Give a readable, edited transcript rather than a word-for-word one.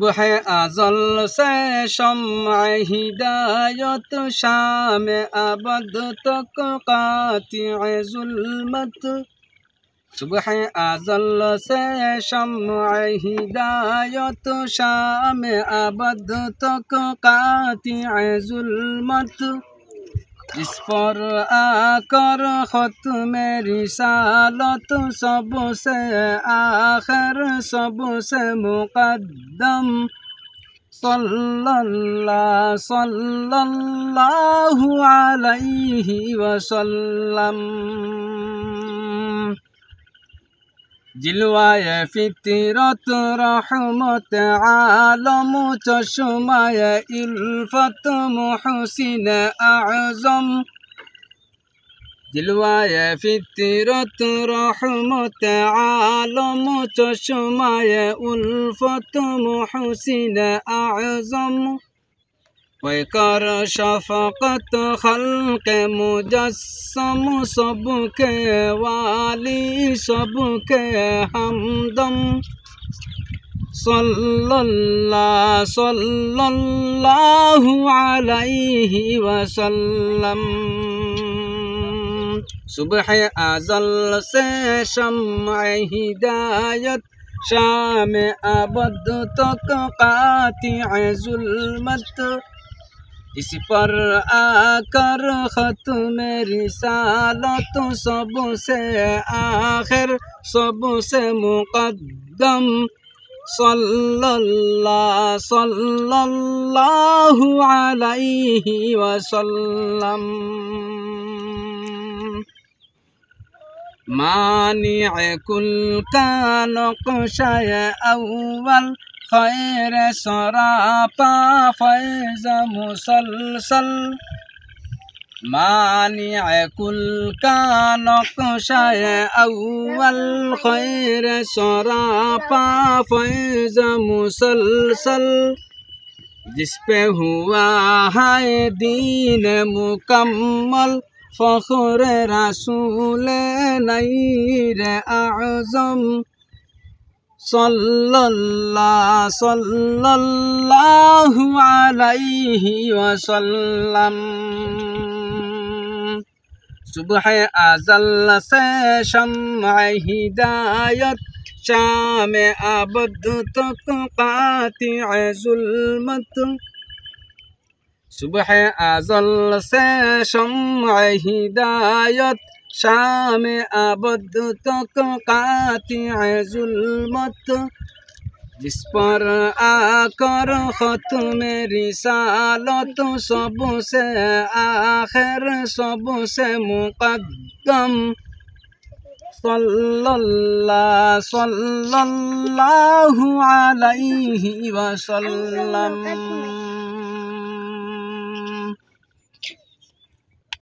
सुबह अज़ल से शम्अ हिदायत शाम अबद तक कातिअ ज़ुल्मत। सुबह अज़ल से शम्अ हिदायत शाम अबद तक कातिअ ज़ुल्मत। जिस पर आकर ख़त्म रिसालत सबसे आखिर सबसे मुक़द्दम सल्लल्लाहु अलैहि वसल्लम। जिलवाए फितरत रहमत आलम चश्माए इल्फत मुहसिन आज़म। जिलवाए फितरत रहमत आलम चश्माए उल्फत मुहसिन आज़म। पैकर शफ़क़त खल्क़ मुजस्सम सबके वाली सबके हमदम। सल्लल्लाहु अलैहि वसल्लम। सुबह अज़ल से शम्अ हिदायत शाम अबद तक कातिअ ज़ुल्मत। इस पर आकर ख़त्म रिसालत सबसे आखिर सबसे मुक़द्दम सल्लल्लाहु अलैहि वसल्लम। मानिअ कुल का नक्शा अव्वल खैर सरापा फैज़ मुसलसल। मानिअ कुल का नक्शा अव्वल खैर सरापा फैज़ मुसलसल। जिस पे हुआ है दीन मुकम्मल फ़ख्र रसूल नईर आज़म। सल्लल्लाहु अलैहि वसल्लम। सुबह अज़ल से शम्अ हिदायत शाम अबद तक कातिअ ज़ुल्मत। सुबह अज़ल से शम्अ हिदायत शाम अबद तक कातिअ ज़ुल्मत। जिस पर आकर ख़त्म रिसालत सबसे आखिर सबसे मुक़द्दम सल्लल्लाहु अलैहि वसल्लम।